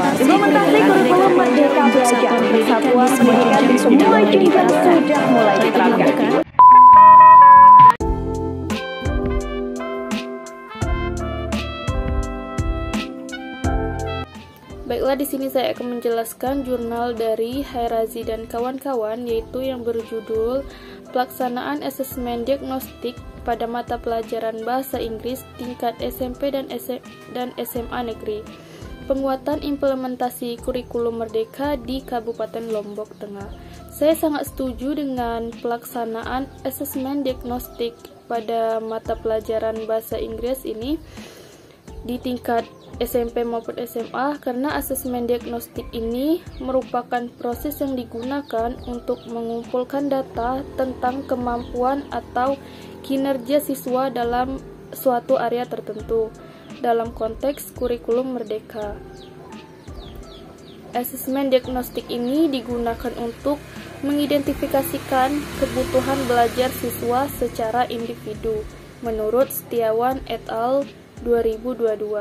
Implementasi kurikulum Merdeka Belajar, Satuan Pendidikan di semua jenjang sudah mulai diterapkan. Baiklah, di sini saya akan menjelaskan jurnal dari Hairazi dan kawan-kawan, yaitu yang berjudul Pelaksanaan Asesmen Diagnostik pada Mata Pelajaran Bahasa Inggris Tingkat SMP dan SMA Negeri. Penguatan implementasi kurikulum Merdeka di Kabupaten Lombok Tengah. Saya sangat setuju dengan pelaksanaan asesmen diagnostik pada mata pelajaran bahasa Inggris ini di tingkat SMP maupun SMA, karena asesmen diagnostik ini merupakan proses yang digunakan untuk mengumpulkan data tentang kemampuan atau kinerja siswa dalam suatu area tertentu dalam konteks kurikulum Merdeka. Asesmen diagnostik ini digunakan untuk mengidentifikasikan kebutuhan belajar siswa secara individu menurut Setiawan et al. 2022.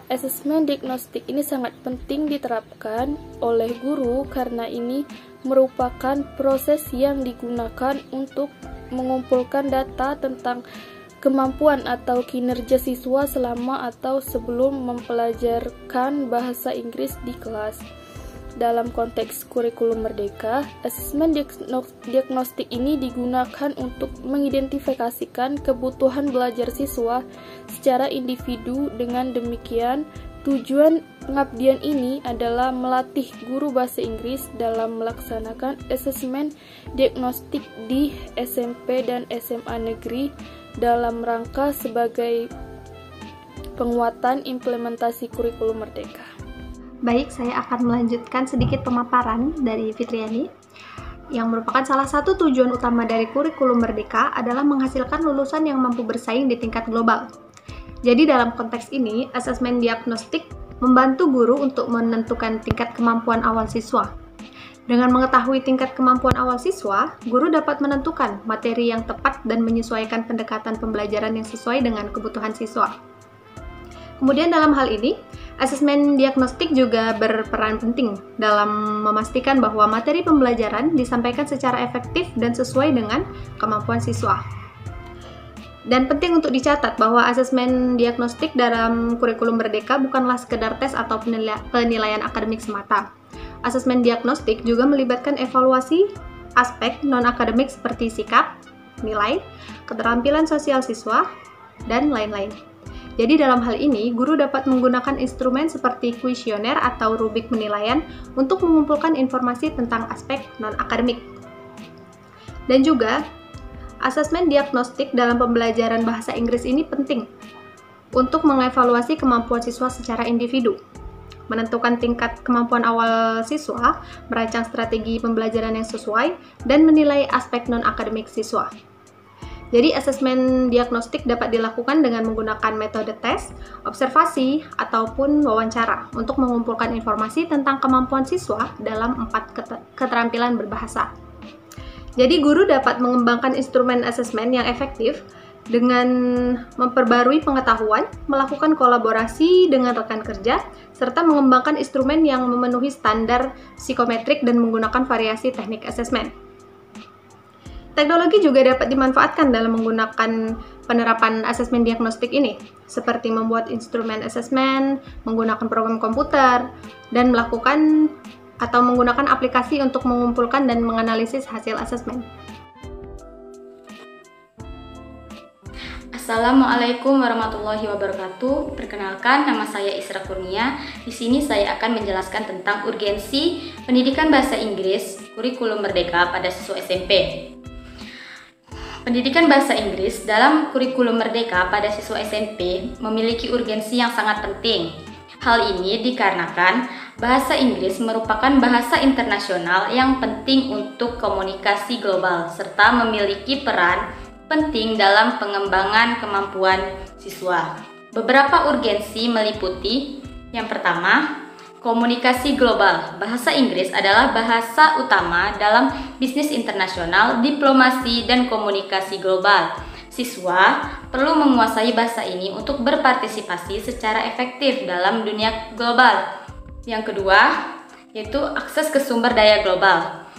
Asesmen diagnostik ini sangat penting diterapkan oleh guru karena ini merupakan proses yang digunakan untuk mengumpulkan data tentang kemampuan atau kinerja siswa selama atau sebelum mempelajarkan bahasa Inggris di kelas. Dalam konteks kurikulum Merdeka, asesmen diagnostik ini digunakan untuk mengidentifikasikan kebutuhan belajar siswa secara individu. Dengan demikian, tujuan pengabdian ini adalah melatih guru bahasa Inggris dalam melaksanakan asesmen diagnostik di SMP dan SMA negeri dalam rangka sebagai penguatan implementasi kurikulum Merdeka. Baik, saya akan melanjutkan sedikit pemaparan dari Fitriani, yang merupakan salah satu tujuan utama dari kurikulum Merdeka adalah menghasilkan lulusan yang mampu bersaing di tingkat global. Jadi dalam konteks ini, asesmen diagnostik membantu guru untuk menentukan tingkat kemampuan awal siswa. Dengan mengetahui tingkat kemampuan awal siswa, guru dapat menentukan materi yang tepat dan menyesuaikan pendekatan pembelajaran yang sesuai dengan kebutuhan siswa. Kemudian dalam hal ini, asesmen diagnostik juga berperan penting dalam memastikan bahwa materi pembelajaran disampaikan secara efektif dan sesuai dengan kemampuan siswa. Dan penting untuk dicatat bahwa asesmen diagnostik dalam kurikulum Merdeka bukanlah sekedar tes atau penilaian akademik semata. Asesmen diagnostik juga melibatkan evaluasi aspek non-akademik seperti sikap, nilai, keterampilan sosial siswa, dan lain-lain. Jadi dalam hal ini, guru dapat menggunakan instrumen seperti kuesioner atau rubrik penilaian untuk mengumpulkan informasi tentang aspek non-akademik. Dan juga, asesmen diagnostik dalam pembelajaran bahasa Inggris ini penting untuk mengevaluasi kemampuan siswa secara individu, menentukan tingkat kemampuan awal siswa, merancang strategi pembelajaran yang sesuai, dan menilai aspek non-akademik siswa. Jadi asesmen diagnostik dapat dilakukan dengan menggunakan metode tes, observasi, ataupun wawancara untuk mengumpulkan informasi tentang kemampuan siswa dalam 4 keterampilan berbahasa. Jadi guru dapat mengembangkan instrumen asesmen yang efektif dengan memperbarui pengetahuan, melakukan kolaborasi dengan rekan kerja, serta mengembangkan instrumen yang memenuhi standar psikometrik dan menggunakan variasi teknik asesmen. Teknologi juga dapat dimanfaatkan dalam menggunakan penerapan asesmen diagnostik ini, seperti membuat instrumen asesmen, menggunakan program komputer, dan melakukan atau menggunakan aplikasi untuk mengumpulkan dan menganalisis hasil asesmen. Assalamualaikum warahmatullahi wabarakatuh. Perkenalkan, nama saya Isra Kurnia. Di sini saya akan menjelaskan tentang urgensi pendidikan bahasa Inggris kurikulum Merdeka pada siswa SMP. Pendidikan bahasa Inggris dalam kurikulum Merdeka pada siswa SMP memiliki urgensi yang sangat penting. Hal ini dikarenakan bahasa Inggris merupakan bahasa internasional yang penting untuk komunikasi global serta memiliki peran penting dalam pengembangan kemampuan siswa. Beberapa urgensi meliputi: yang pertama, komunikasi global. Bahasa Inggris adalah bahasa utama dalam bisnis internasional, diplomasi, dan komunikasi global. Siswa perlu menguasai bahasa ini untuk berpartisipasi secara efektif dalam dunia global. Yang kedua, yaitu akses ke sumber daya global.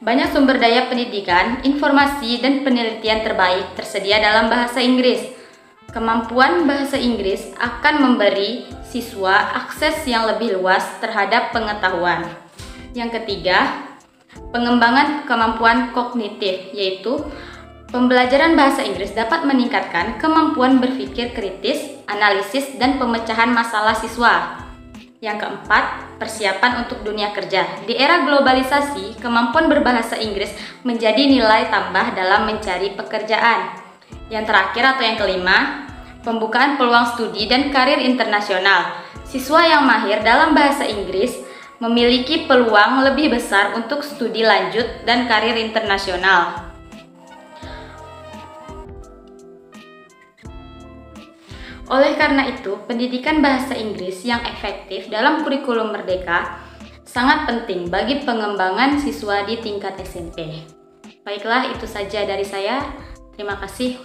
Banyak sumber daya pendidikan, informasi, dan penelitian terbaik tersedia dalam bahasa Inggris. Kemampuan bahasa Inggris akan memberi siswa akses yang lebih luas terhadap pengetahuan. Yang ketiga, pengembangan kemampuan kognitif, yaitu pembelajaran bahasa Inggris dapat meningkatkan kemampuan berpikir kritis, analisis, dan pemecahan masalah siswa. Yang keempat, persiapan untuk dunia kerja. Di era globalisasi, kemampuan berbahasa Inggris menjadi nilai tambah dalam mencari pekerjaan. Yang terakhir atau yang kelima, pembukaan peluang studi dan karir internasional. Siswa yang mahir dalam bahasa Inggris memiliki peluang lebih besar untuk studi lanjut dan karir internasional. Oleh karena itu, pendidikan bahasa Inggris yang efektif dalam kurikulum Merdeka sangat penting bagi pengembangan siswa di tingkat SMP. Baiklah, itu saja dari saya. Terima kasih.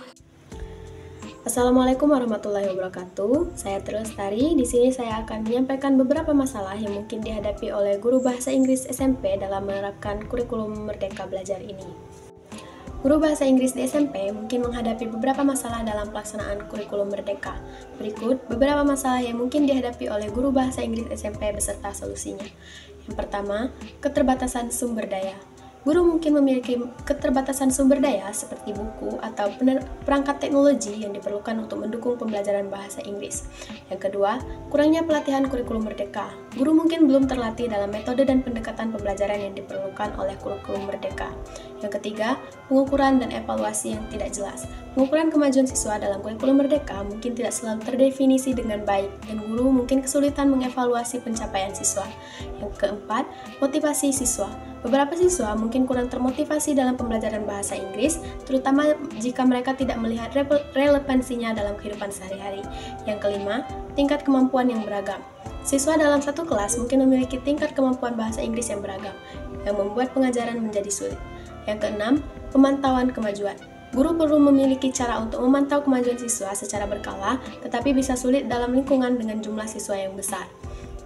Assalamualaikum warahmatullahi wabarakatuh. Saya Trilestari. Di sini saya akan menyampaikan beberapa masalah yang mungkin dihadapi oleh guru bahasa Inggris SMP dalam menerapkan kurikulum Merdeka Belajar ini. Guru bahasa Inggris di SMP mungkin menghadapi beberapa masalah dalam pelaksanaan kurikulum Merdeka. Berikut beberapa masalah yang mungkin dihadapi oleh guru bahasa Inggris SMP beserta solusinya. Yang pertama, keterbatasan sumber daya. Guru mungkin memiliki keterbatasan sumber daya seperti buku atau perangkat teknologi yang diperlukan untuk mendukung pembelajaran bahasa Inggris. Yang kedua, kurangnya pelatihan kurikulum Merdeka. Guru mungkin belum terlatih dalam metode dan pendekatan pembelajaran yang diperlukan oleh kurikulum Merdeka. Yang ketiga, pengukuran dan evaluasi yang tidak jelas. Pengukuran kemajuan siswa dalam kurikulum Merdeka mungkin tidak selalu terdefinisi dengan baik, dan guru mungkin kesulitan mengevaluasi pencapaian siswa. Yang keempat, motivasi siswa. Beberapa siswa mungkin kurang termotivasi dalam pembelajaran bahasa Inggris, terutama jika mereka tidak melihat relevansinya dalam kehidupan sehari-hari. Yang kelima, tingkat kemampuan yang beragam. Siswa dalam satu kelas mungkin memiliki tingkat kemampuan bahasa Inggris yang beragam, yang membuat pengajaran menjadi sulit. Yang keenam, pemantauan kemajuan. Guru perlu memiliki cara untuk memantau kemajuan siswa secara berkala, tetapi bisa sulit dalam lingkungan dengan jumlah siswa yang besar.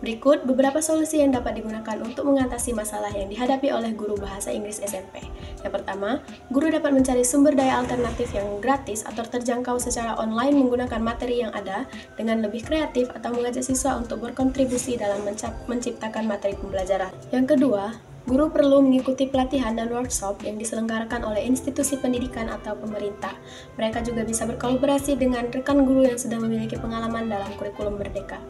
Berikut beberapa solusi yang dapat digunakan untuk mengatasi masalah yang dihadapi oleh guru bahasa Inggris SMP. Yang pertama, guru dapat mencari sumber daya alternatif yang gratis atau terjangkau secara online menggunakan materi yang ada dengan lebih kreatif atau mengajak siswa untuk berkontribusi dalam menciptakan materi pembelajaran. Yang kedua, guru perlu mengikuti pelatihan dan workshop yang diselenggarakan oleh institusi pendidikan atau pemerintah. Mereka juga bisa berkolaborasi dengan rekan guru yang sudah memiliki pengalaman dalam kurikulum Merdeka.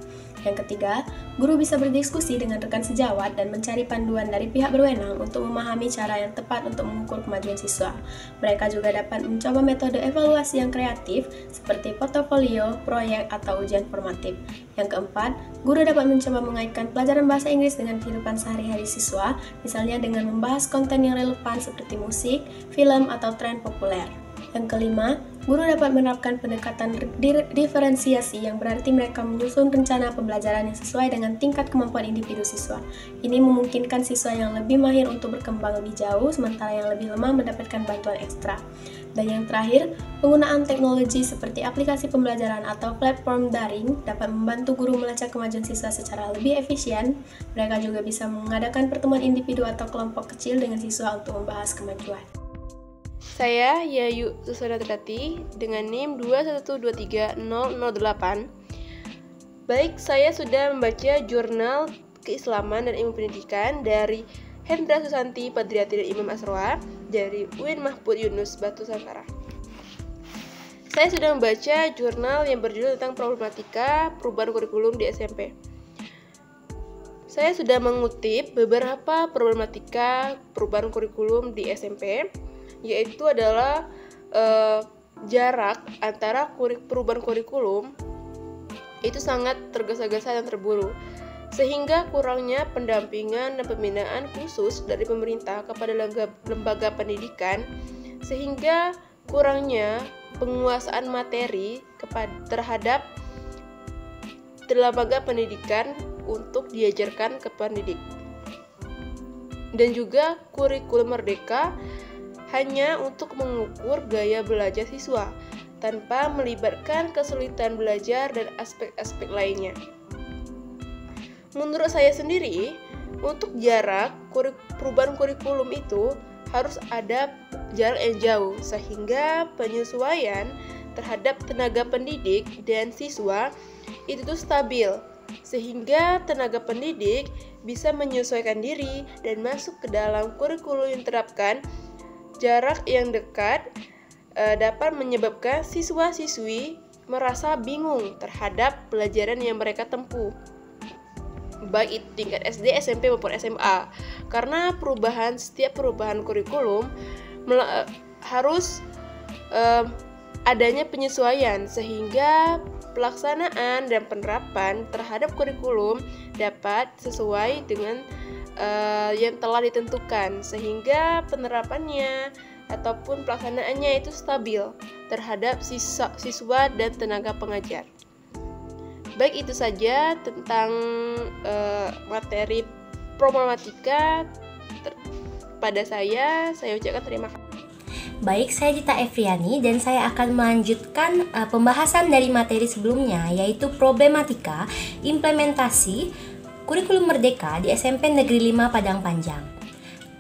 Yang ketiga, guru bisa berdiskusi dengan rekan sejawat dan mencari panduan dari pihak berwenang untuk memahami cara yang tepat untuk mengukur kemajuan siswa. Mereka juga dapat mencoba metode evaluasi yang kreatif seperti portofolio, proyek, atau ujian formatif. Yang keempat, guru dapat mencoba mengaitkan pelajaran bahasa Inggris dengan kehidupan sehari-hari siswa, misalnya dengan membahas konten yang relevan seperti musik, film, atau tren populer. Yang kelima, guru dapat menerapkan pendekatan diferensiasi yang berarti mereka menyusun rencana pembelajaran yang sesuai dengan tingkat kemampuan individu siswa. Ini memungkinkan siswa yang lebih mahir untuk berkembang lebih jauh, sementara yang lebih lemah mendapatkan bantuan ekstra. Dan yang terakhir, penggunaan teknologi seperti aplikasi pembelajaran atau platform daring dapat membantu guru melacak kemajuan siswa secara lebih efisien. Mereka juga bisa mengadakan pertemuan individu atau kelompok kecil dengan siswa untuk membahas kemajuan. Saya Yayu Susana Tridati dengan NIM 2123008. Baik, saya sudah membaca jurnal Keislaman dan Ilmu Pendidikan dari Hendra Susanti Padriati dan Imam Asroa dari UIN Mahfud Yunus Batu Sangkara. Saya sudah membaca jurnal yang berjudul tentang problematika perubahan kurikulum di SMP. Saya sudah mengutip beberapa problematika perubahan kurikulum di SMP, yaitu adalah jarak antara perubahan kurikulum itu sangat tergesa-gesa dan terburu, sehingga kurangnya pendampingan dan pembinaan khusus dari pemerintah kepada lembaga pendidikan, sehingga kurangnya penguasaan materi terhadap lembaga pendidikan untuk diajarkan ke pendidik. Dan juga kurikulum Merdeka hanya untuk mengukur gaya belajar siswa, tanpa melibatkan kesulitan belajar dan aspek-aspek lainnya. menurut saya sendiri, untuk jarak perubahan kurikulum itu harus ada jarak yang jauh, sehingga penyesuaian terhadap tenaga pendidik dan siswa itu tuh stabil, sehingga tenaga pendidik bisa menyesuaikan diri dan masuk ke dalam kurikulum yang diterapkan. Jarak yang dekat dapat menyebabkan siswa-siswi merasa bingung terhadap pelajaran yang mereka tempuh, baik itu tingkat SD, SMP maupun SMA, karena setiap perubahan kurikulum harus adanya penyesuaian, sehingga pelaksanaan dan penerapan terhadap kurikulum dapat sesuai dengan yang telah ditentukan, sehingga penerapannya ataupun pelaksanaannya itu stabil terhadap siswa dan tenaga pengajar. Baik, itu saja tentang materi problematika pada saya ucapkan terima kasih. Baik, saya Dita Efriani dan saya akan melanjutkan pembahasan dari materi sebelumnya, yaitu problematika implementasi kurikulum merdeka di SMP Negeri 5 Padang Panjang.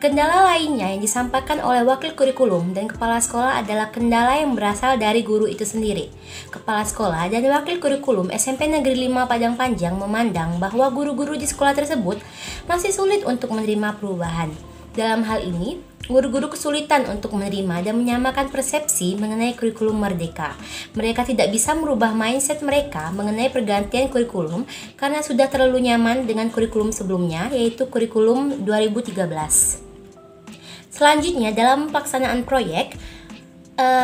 Kendala lainnya yang disampaikan oleh wakil kurikulum dan kepala sekolah adalah kendala yang berasal dari guru itu sendiri. Kepala sekolah dan wakil kurikulum SMP Negeri 5 Padang Panjang memandang bahwa guru-guru di sekolah tersebut masih sulit untuk menerima perubahan. Dalam hal ini, guru-guru kesulitan untuk menerima dan menyamakan persepsi mengenai kurikulum merdeka. Mereka tidak bisa merubah mindset mereka mengenai pergantian kurikulum karena sudah terlalu nyaman dengan kurikulum sebelumnya, yaitu kurikulum 2013. Selanjutnya, dalam pelaksanaan proyek,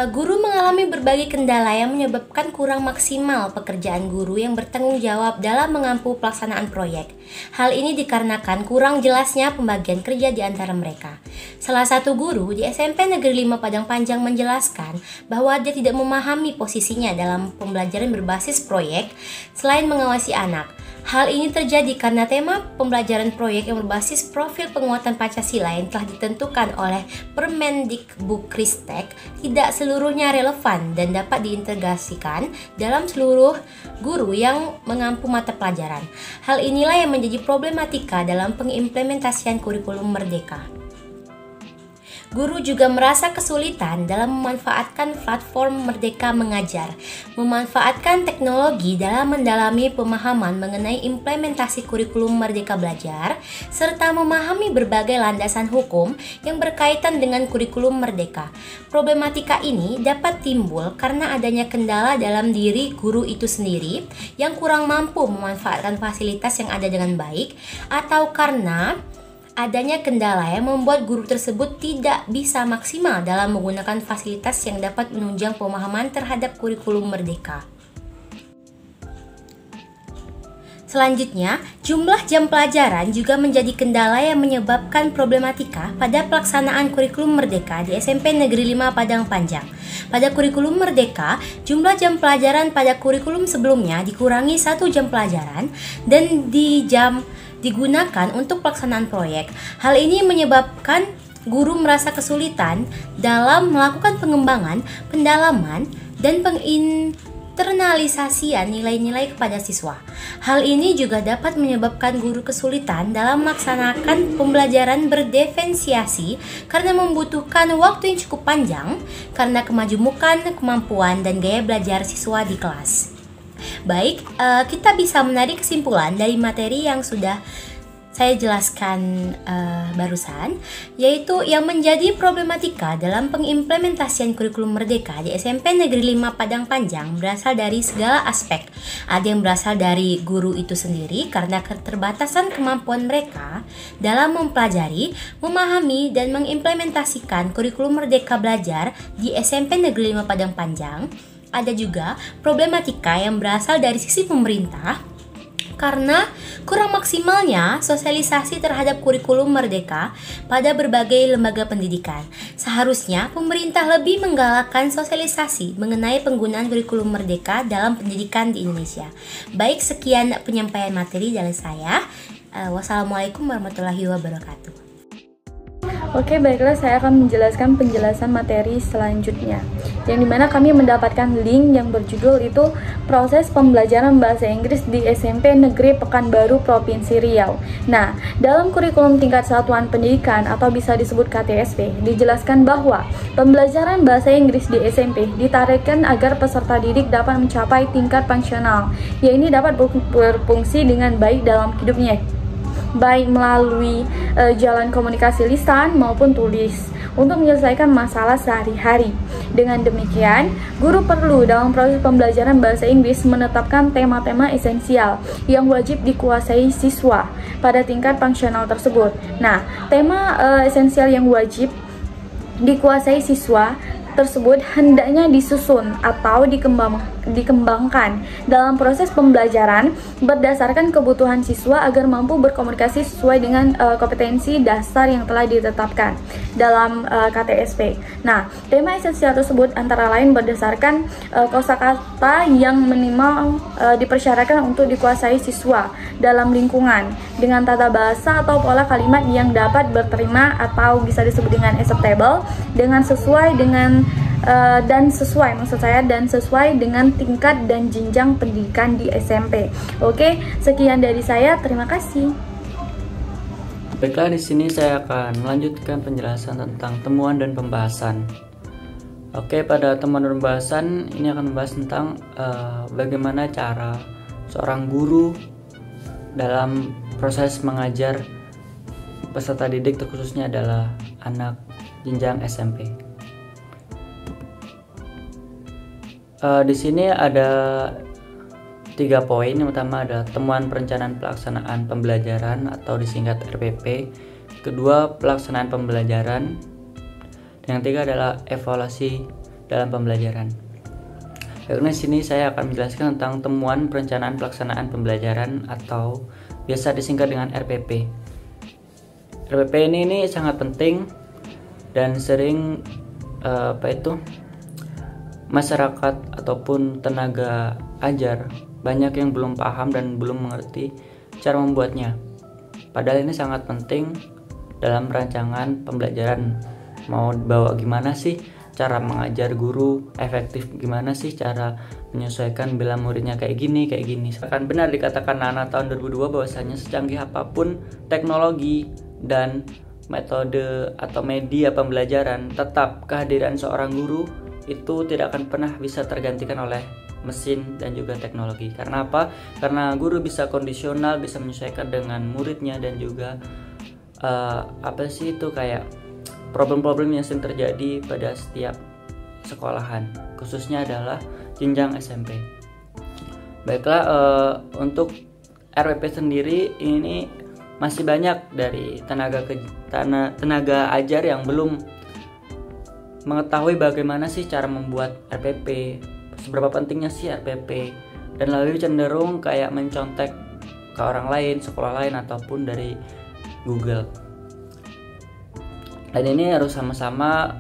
guru mengalami berbagai kendala yang menyebabkan kurang maksimal pekerjaan guru yang bertanggung jawab dalam mengampu pelaksanaan proyek. Hal ini dikarenakan kurang jelasnya pembagian kerja di antara mereka. Salah satu guru di SMP Negeri 5 Padang Panjang menjelaskan bahwa dia tidak memahami posisinya dalam pembelajaran berbasis proyek selain mengawasi anak. Hal ini terjadi karena tema pembelajaran proyek yang berbasis profil penguatan Pancasila yang telah ditentukan oleh Permendikbudristek tidak seluruhnya relevan dan dapat diintegrasikan dalam seluruh guru yang mengampu mata pelajaran. Hal inilah yang menjadi problematika dalam pengimplementasian kurikulum merdeka. Guru juga merasa kesulitan dalam memanfaatkan platform Merdeka Mengajar, memanfaatkan teknologi dalam mendalami pemahaman mengenai implementasi kurikulum Merdeka Belajar, serta memahami berbagai landasan hukum yang berkaitan dengan kurikulum merdeka. Problematika ini dapat timbul karena adanya kendala dalam diri guru itu sendiri yang kurang mampu memanfaatkan fasilitas yang ada dengan baik, atau karena adanya kendala yang membuat guru tersebut tidak bisa maksimal dalam menggunakan fasilitas yang dapat menunjang pemahaman terhadap kurikulum merdeka. Selanjutnya, jumlah jam pelajaran juga menjadi kendala yang menyebabkan problematika pada pelaksanaan kurikulum merdeka di SMP Negeri 5 Padang Panjang. Pada kurikulum merdeka, jumlah jam pelajaran pada kurikulum sebelumnya dikurangi 1 jam pelajaran dan digunakan untuk pelaksanaan proyek. Hal ini menyebabkan guru merasa kesulitan dalam melakukan pengembangan, pendalaman, dan penginternalisasian nilai-nilai kepada siswa. Hal ini juga dapat menyebabkan guru kesulitan dalam melaksanakan pembelajaran berdifferensiasi karena membutuhkan waktu yang cukup panjang karena kemajemukan, kemampuan, dan gaya belajar siswa di kelas. Baik, kita bisa menarik kesimpulan dari materi yang sudah saya jelaskan barusan, yaitu yang menjadi problematika dalam pengimplementasian kurikulum merdeka di SMP Negeri 5 Padang Panjang berasal dari segala aspek. Ada yang berasal dari guru itu sendiri karena keterbatasan kemampuan mereka dalam mempelajari, memahami, dan mengimplementasikan kurikulum merdeka belajar di SMP Negeri 5 Padang Panjang. Ada juga problematika yang berasal dari sisi pemerintah karena kurang maksimalnya sosialisasi terhadap kurikulum merdeka pada berbagai lembaga pendidikan. Seharusnya pemerintah lebih menggalakkan sosialisasi mengenai penggunaan kurikulum merdeka dalam pendidikan di Indonesia. Baik, sekian penyampaian materi dari saya. Wassalamualaikum warahmatullahi wabarakatuh. Oke, baiklah, saya akan menjelaskan penjelasan materi selanjutnya. yang dimana kami mendapatkan link yang berjudul itu Proses Pembelajaran Bahasa Inggris di SMP Negeri Pekanbaru Provinsi Riau. Nah, dalam kurikulum tingkat satuan pendidikan atau bisa disebut KTSP, dijelaskan bahwa pembelajaran bahasa Inggris di SMP ditargetkan agar peserta didik dapat mencapai tingkat fungsional, yaitu dapat berfungsi dengan baik dalam hidupnya, baik melalui jalan komunikasi lisan maupun tulis untuk menyelesaikan masalah sehari-hari. Dengan demikian, guru perlu dalam proses pembelajaran bahasa Inggris menetapkan tema-tema esensial yang wajib dikuasai siswa pada tingkat fungsional tersebut. Nah, tema esensial yang wajib dikuasai siswa tersebut hendaknya disusun atau dikembangkan dalam proses pembelajaran berdasarkan kebutuhan siswa agar mampu berkomunikasi sesuai dengan kompetensi dasar yang telah ditetapkan dalam KTSP. Nah, tema esensial tersebut antara lain berdasarkan kosakata yang minimal dipersyaratkan untuk dikuasai siswa dalam lingkungan dengan tata bahasa atau pola kalimat yang dapat diterima atau bisa disebut dengan acceptable dengan sesuai dengan dan sesuai dengan tingkat dan jenjang pendidikan di SMP. Oke, sekian dari saya. Terima kasih. Baiklah, di sini saya akan melanjutkan penjelasan tentang temuan dan pembahasan. Oke, pada temuan dan pembahasan ini akan membahas tentang bagaimana cara seorang guru dalam proses mengajar peserta didik, terkhususnya adalah anak jenjang SMP. Di sini ada 3 poin. Yang pertama adalah temuan perencanaan pelaksanaan pembelajaran atau disingkat RPP. Kedua, pelaksanaan pembelajaran. Dan yang ketiga adalah evaluasi dalam pembelajaran. Karena di sini saya akan menjelaskan tentang temuan perencanaan pelaksanaan pembelajaran atau biasa disingkat dengan RPP. RPP ini sangat penting dan sering masyarakat ataupun tenaga ajar banyak yang belum paham dan belum mengerti cara membuatnya. Padahal ini sangat penting dalam rancangan pembelajaran. Mau bawa gimana sih cara mengajar guru efektif, gimana sih cara menyesuaikan bila muridnya kayak gini. Akan benar dikatakan Nana tahun 2002 bahwasanya secanggih apapun teknologi dan metode atau media pembelajaran, tetap kehadiran seorang guru itu tidak akan pernah bisa tergantikan oleh mesin dan juga teknologi. Karena apa? Karena guru bisa kondisional, bisa menyesuaikan dengan muridnya dan juga kayak problem-problem yang sering terjadi pada setiap sekolahan, khususnya adalah jenjang SMP. Baiklah, untuk RPP sendiri ini masih banyak dari tenaga ajar yang belum mengetahui bagaimana sih cara membuat RPP, seberapa pentingnya sih RPP, dan lalu cenderung kayak mencontek ke orang lain, sekolah lain ataupun dari Google. Dan ini harus sama-sama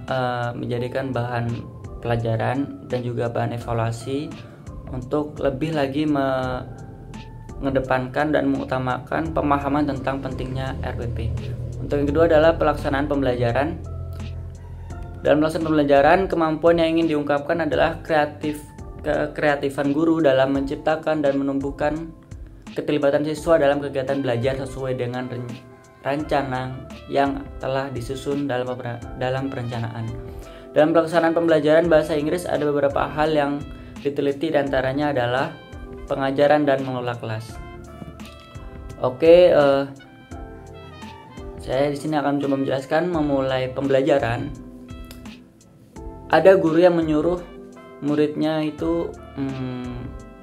menjadikan bahan pelajaran dan juga bahan evaluasi untuk lebih lagi mengedepankan dan mengutamakan pemahaman tentang pentingnya RPP. Untuk yang kedua adalah pelaksanaan pembelajaran. Dalam pelaksanaan pembelajaran, kemampuan yang ingin diungkapkan adalah kreatifan guru dalam menciptakan dan menumbuhkan keterlibatan siswa dalam kegiatan belajar sesuai dengan rencana yang telah disusun dalam perencanaan. Dalam pelaksanaan pembelajaran bahasa Inggris ada beberapa hal yang diteliti, diantaranya adalah pengajaran dan mengelola kelas. Oke, saya di sini akan coba menjelaskan memulai pembelajaran. Ada guru yang menyuruh muridnya itu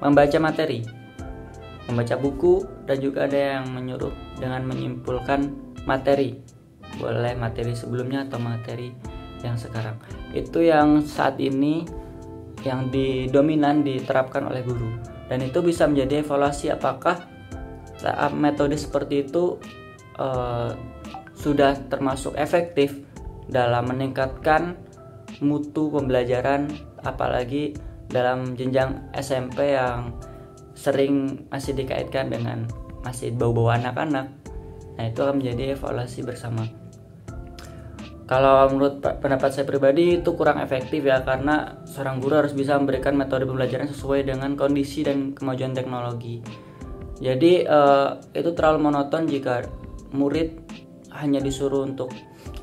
membaca materi, membaca buku, dan juga ada yang menyuruh dengan menyimpulkan materi, boleh materi sebelumnya atau materi yang sekarang. Itu yang saat ini yang dominan diterapkan oleh guru, dan itu bisa menjadi evaluasi apakah metode seperti itu sudah termasuk efektif dalam meningkatkan mutu pembelajaran, apalagi dalam jenjang SMP yang sering masih dikaitkan dengan masih bau-bau anak-anak. Nah, itu akan menjadi evaluasi bersama. Kalau menurut pendapat saya pribadi itu kurang efektif ya, karena seorang guru harus bisa memberikan metode pembelajaran sesuai dengan kondisi dan kemajuan teknologi. Jadi itu terlalu monoton jika murid hanya disuruh untuk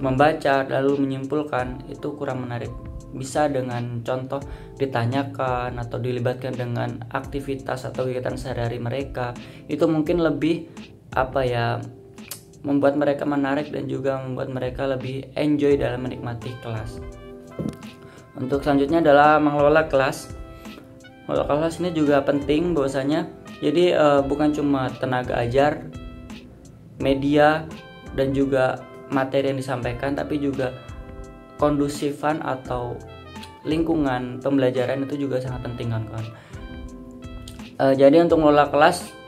membaca lalu menyimpulkan, itu kurang menarik. Bisa dengan contoh ditanyakan atau dilibatkan dengan aktivitas atau kegiatan sehari-hari mereka, itu mungkin lebih membuat mereka menarik dan juga membuat mereka lebih enjoy dalam menikmati kelas. Untuk selanjutnya adalah mengelola kelas. Mengelola kelas ini juga penting bahwasanya, jadi bukan cuma tenaga ajar, media dan juga materi yang disampaikan, tapi juga kondusifan atau lingkungan pembelajaran itu juga sangat penting kan. Jadi untuk mengelola kelas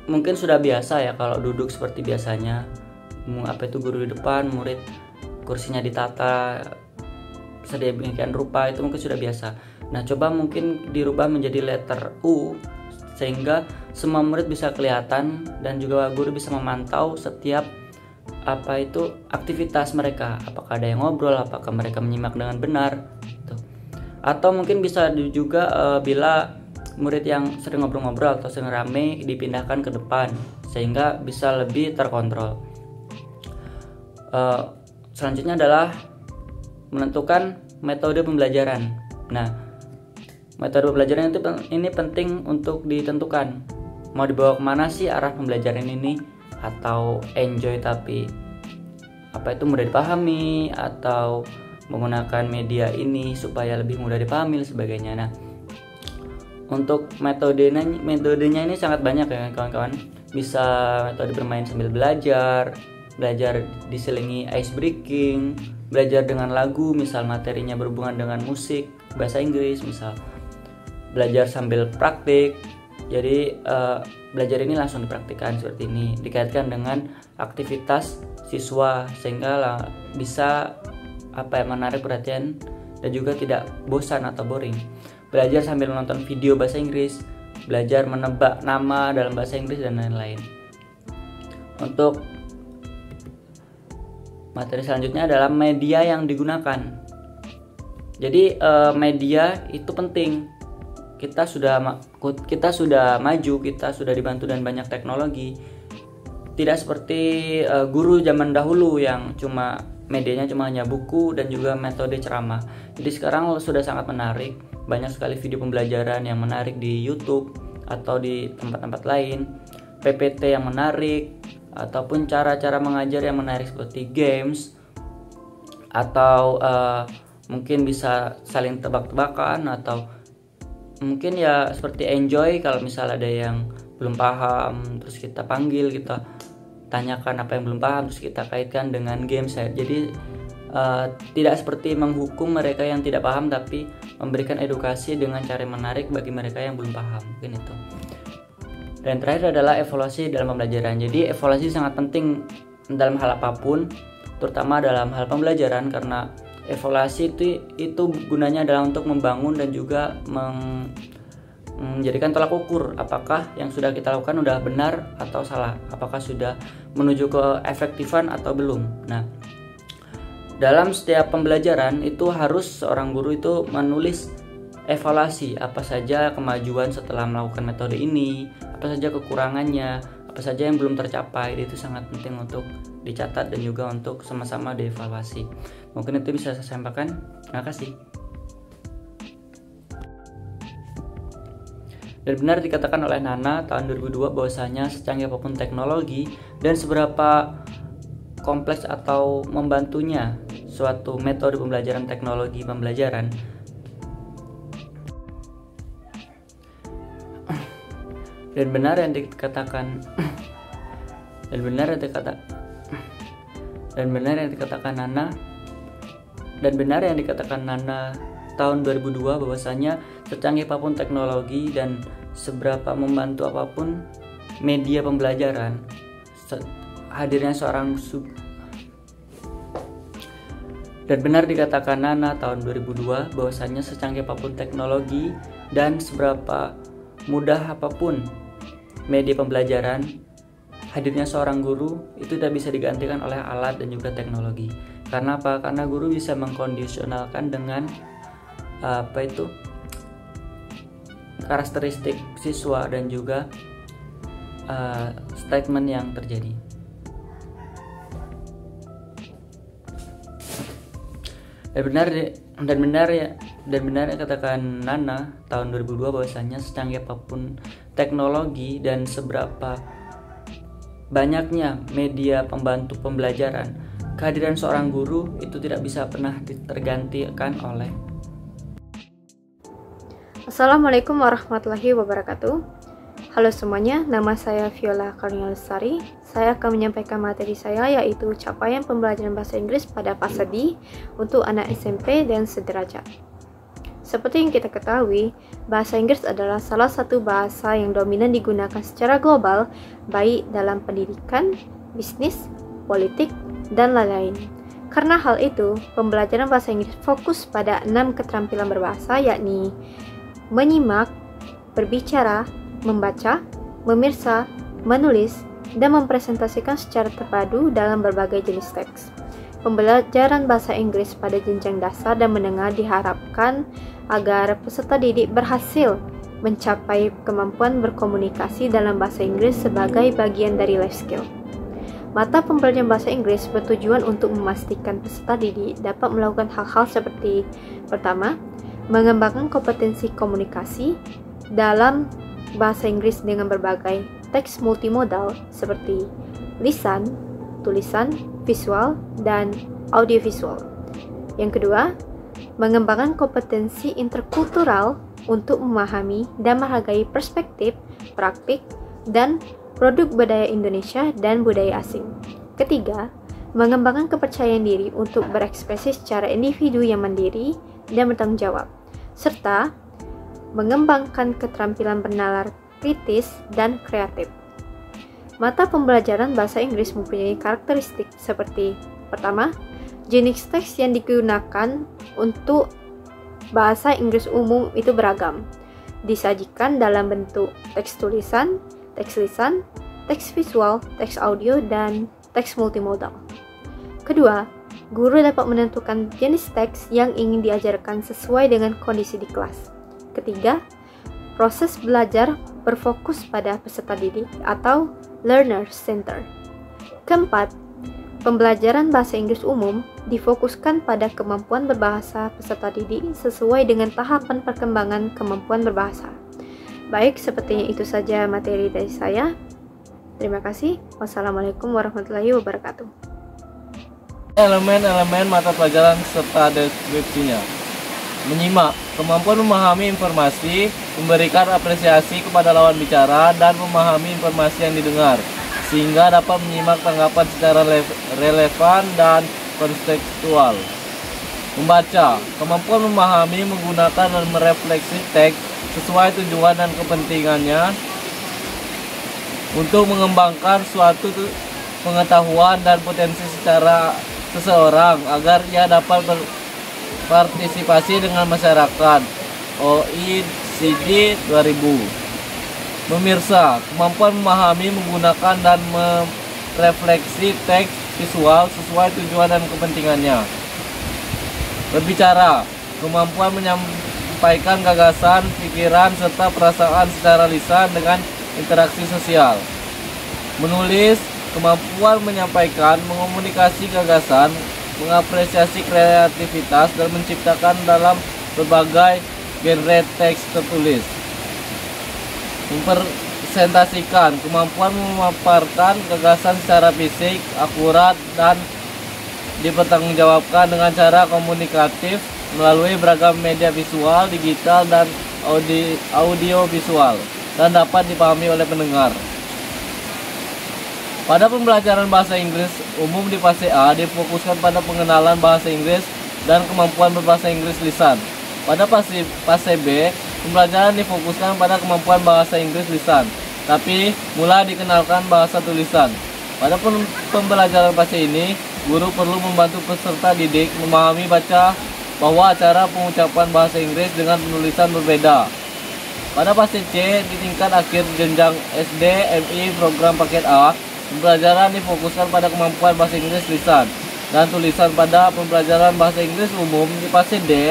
mungkin sudah biasa ya kalau duduk seperti biasanya, guru di depan, murid kursinya ditata sedemikian rupa, itu mungkin sudah biasa. Nah, coba mungkin dirubah menjadi letter U sehingga semua murid bisa kelihatan dan juga guru bisa memantau setiap aktivitas mereka, apakah ada yang ngobrol, apakah mereka menyimak dengan benar gitu. Atau mungkin bisa juga bila murid yang sering ngobrol-ngobrol atau sering rame dipindahkan ke depan sehingga bisa lebih terkontrol. Selanjutnya adalah menentukan metode pembelajaran. Nah, metode pembelajaran ini penting untuk ditentukan. Mau dibawa kemana sih arah pembelajaran ini? Atau enjoy tapi mudah dipahami, atau menggunakan media ini supaya lebih mudah dipahami dan sebagainya. Nah, untuk metodenya ini sangat banyak ya kawan-kawan. Bisa metode bermain sambil belajar diselingi ice breaking, belajar dengan lagu, misal materinya berhubungan dengan musik, bahasa Inggris, misal belajar sambil praktik. Jadi belajar ini langsung dipraktikkan seperti ini, dikaitkan dengan aktivitas siswa sehingga bisa menarik perhatian dan juga tidak bosan atau boring. Belajar sambil menonton video bahasa Inggris, belajar menebak nama dalam bahasa Inggris dan lain-lain. Untuk materi selanjutnya adalah media yang digunakan. Jadi media itu penting. Kita sudah maju, kita sudah dibantu dan banyak teknologi. Tidak seperti guru zaman dahulu yang medianya cuma hanya buku dan juga metode ceramah. Jadi sekarang sudah sangat menarik, banyak sekali video pembelajaran yang menarik di YouTube atau di tempat-tempat lain, PPT yang menarik, ataupun cara-cara mengajar yang menarik seperti games, atau mungkin bisa saling tebak-tebakan, atau mungkin ya seperti enjoy kalau misal ada yang belum paham terus kita panggil, kita tanyakan apa yang belum paham terus kita kaitkan dengan games ya. Jadi tidak seperti menghukum mereka yang tidak paham, tapi memberikan edukasi dengan cara menarik bagi mereka yang belum paham, mungkin itu. Dan terakhir adalah evaluasi dalam pembelajaran. Jadi evaluasi sangat penting dalam hal apapun, terutama dalam hal pembelajaran, karena evaluasi itu gunanya adalah untuk membangun dan juga menjadikan tolak ukur apakah yang sudah kita lakukan sudah benar atau salah, apakah sudah menuju ke efektifan atau belum. Nah, dalam setiap pembelajaran itu harus seorang guru itu menulis evaluasi apa saja kemajuan setelah melakukan metode ini, apa saja kekurangannya, apa saja yang belum tercapai. Itu sangat penting untuk dicatat dan juga untuk sama-sama dievaluasi. Mungkin itu bisa saya sampaikan. Terima kasih. Dan benar dikatakan oleh Nana tahun 2002 bahwasanya secanggih apapun teknologi dan seberapa kompleks atau membantunya suatu metode pembelajaran teknologi pembelajaran, dan benar yang dikatakan Nana tahun 2002 bahwasanya secanggih apapun teknologi dan seberapa membantu apapun media pembelajaran, hadirnya seorang dan benar dikatakan Nana tahun 2002 bahwasanya secanggih apapun teknologi dan seberapa mudah apapun media pembelajaran, hadirnya seorang guru itu tidak bisa digantikan oleh alat dan juga teknologi. Karena apa? Karena guru bisa mengkondisionalkan dengan karakteristik siswa dan juga statement yang terjadi. Dan benar yang katakan Nana tahun 2002 bahwasanya secanggih apapun teknologi dan seberapa banyaknya media pembantu pembelajaran, kehadiran seorang guru itu tidak bisa pernah tergantikan oleh. Assalamualaikum warahmatullahi wabarakatuh. Halo semuanya, nama saya Viola Karnialisari. Saya akan menyampaikan materi saya, yaitu capaian pembelajaran bahasa Inggris pada fase D untuk anak SMP dan sederajat. Seperti yang kita ketahui, bahasa Inggris adalah salah satu bahasa yang dominan digunakan secara global, baik dalam pendidikan, bisnis, politik, dan lain-lain. Karena hal itu, pembelajaran bahasa Inggris fokus pada 6 keterampilan berbahasa, yakni menyimak, berbicara, membaca, memirsa, menulis, dan mempresentasikan secara terpadu dalam berbagai jenis teks. Pembelajaran bahasa Inggris pada jenjang dasar dan menengah diharapkan agar peserta didik berhasil mencapai kemampuan berkomunikasi dalam bahasa Inggris sebagai bagian dari life skill. Mata pembelajaran bahasa Inggris bertujuan untuk memastikan peserta didik dapat melakukan hal-hal seperti: pertama, mengembangkan kompetensi komunikasi dalam bahasa Inggris dengan berbagai teks multimodal seperti lisan, tulisan, visual, dan audiovisual. Yang kedua, mengembangkan kompetensi interkultural untuk memahami dan menghargai perspektif, praktik, dan produk budaya Indonesia dan budaya asing. Ketiga, mengembangkan kepercayaan diri untuk berekspresi secara individu yang mandiri dan bertanggung jawab, serta mengembangkan keterampilan bernalar kritis dan kreatif. Mata pembelajaran bahasa Inggris mempunyai karakteristik seperti: pertama, jenis teks yang digunakan untuk bahasa Inggris umum itu beragam, disajikan dalam bentuk teks tulisan, teks lisan, teks visual, teks audio, dan teks multimodal. Kedua, guru dapat menentukan jenis teks yang ingin diajarkan sesuai dengan kondisi di kelas. Ketiga, proses belajar berfokus pada peserta didik atau learner center. Keempat, pembelajaran bahasa Inggris umum difokuskan pada kemampuan berbahasa peserta didik sesuai dengan tahapan perkembangan kemampuan berbahasa. Baik, sepertinya itu saja materi dari saya. Terima kasih. Wassalamualaikum warahmatullahi wabarakatuh. Elemen-elemen mata pelajaran serta deskripsinya. Menyimak, kemampuan memahami informasi, memberikan apresiasi kepada lawan bicara, dan memahami informasi yang didengar, sehingga dapat menyimak tanggapan secara relevan dan kontekstual. Membaca, kemampuan memahami, menggunakan, dan merefleksi teks sesuai tujuan dan kepentingannya untuk mengembangkan suatu pengetahuan dan potensi secara seseorang agar ia dapat partisipasi dengan masyarakat. OECD 2000. Memirsa, kemampuan memahami, menggunakan, dan merefleksi teks visual sesuai tujuan dan kepentingannya. Berbicara, kemampuan menyampaikan gagasan, pikiran, serta perasaan secara lisan dengan interaksi sosial. Menulis, kemampuan menyampaikan, mengomunikasi gagasan, mengapresiasi kreativitas, dan menciptakan dalam berbagai genre teks tertulis. Mempresentasikan, kemampuan memaparkan gagasan secara fisik, akurat, dan dipertanggungjawabkan dengan cara komunikatif melalui beragam media visual, digital, dan audio visual, dan dapat dipahami oleh pendengar. Pada pembelajaran bahasa Inggris umum di fase A difokuskan pada pengenalan bahasa Inggris dan kemampuan berbahasa Inggris lisan. Pada fase B, pembelajaran difokuskan pada kemampuan bahasa Inggris lisan, tapi mulai dikenalkan bahasa tulisan. Pada pembelajaran fase ini, guru perlu membantu peserta didik memahami baca bahwa cara pengucapan bahasa Inggris dengan penulisan berbeda. Pada fase C, di tingkat akhir jenjang SD, MI, program paket A, pembelajaran difokuskan pada kemampuan bahasa Inggris lisan. dan tulisan pada pembelajaran bahasa Inggris umum di fase D,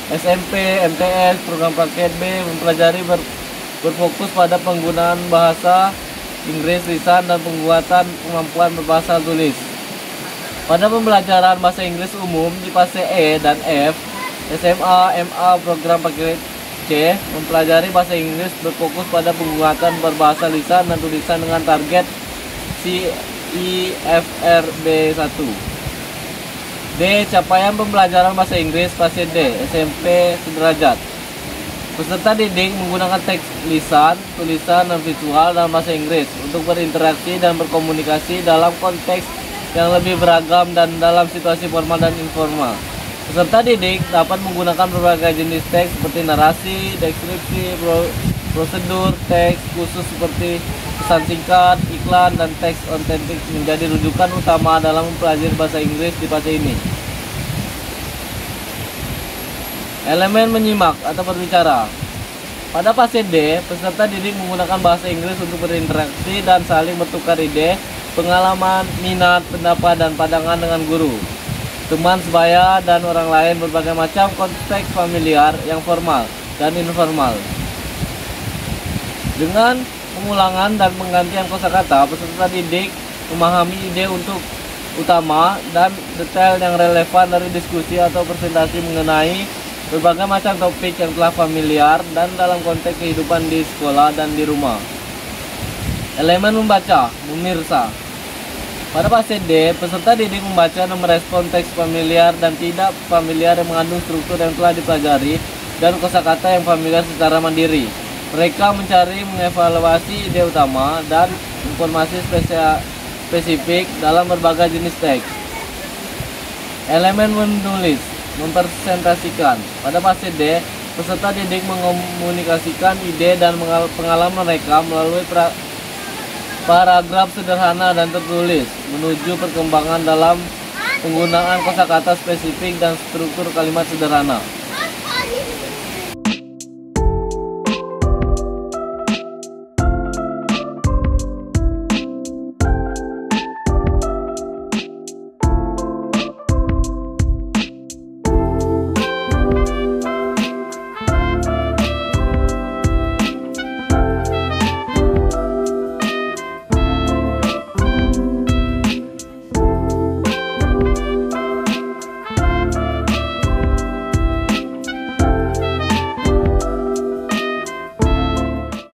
SMP, MTS, program paket B mempelajari berfokus pada penggunaan bahasa Inggris lisan dan penguatan kemampuan berbahasa tulis. Pada pembelajaran bahasa Inggris umum di fase E dan F, SMA, MA, program paket C mempelajari bahasa Inggris berfokus pada penguatan berbahasa lisan dan tulisan dengan target CIFRB1. D. Capaian pembelajaran bahasa Inggris fase D, SMP sederajat. Peserta didik menggunakan teks lisan, tulisan, dan visual dalam bahasa Inggris untuk berinteraksi dan berkomunikasi dalam konteks yang lebih beragam dan dalam situasi formal dan informal. Peserta didik dapat menggunakan berbagai jenis teks seperti narasi, deskripsi, prosedur, teks khusus seperti pesan singkat, iklan, dan teks otentik menjadi rujukan utama dalam mempelajari bahasa Inggris di fase ini. Elemen menyimak atau berbicara. Pada fase D, peserta didik menggunakan bahasa Inggris untuk berinteraksi dan saling bertukar ide, pengalaman, minat, pendapat, dan pandangan dengan guru, teman sebaya, dan orang lain berbagai macam konteks familiar yang formal dan informal. Dengan pengulangan dan penggantian kosakata, peserta didik memahami ide untuk utama dan detail yang relevan dari diskusi atau presentasi mengenai berbagai macam topik yang telah familiar dan dalam konteks kehidupan di sekolah dan di rumah. Elemen membaca, memirsa. Pada fase D, peserta didik membaca dan merespon teks familiar dan tidak familiar yang mengandung struktur yang telah dipelajari dan kosakata yang familiar secara mandiri. Mereka mencari mengevaluasi ide utama dan informasi spesifik dalam berbagai jenis teks. Elemen menulis, mempresentasikan. Pada fase D, peserta didik mengomunikasikan ide dan pengalaman mereka melalui paragraf sederhana dan tertulis, menuju perkembangan dalam penggunaan kosakata spesifik dan struktur kalimat sederhana.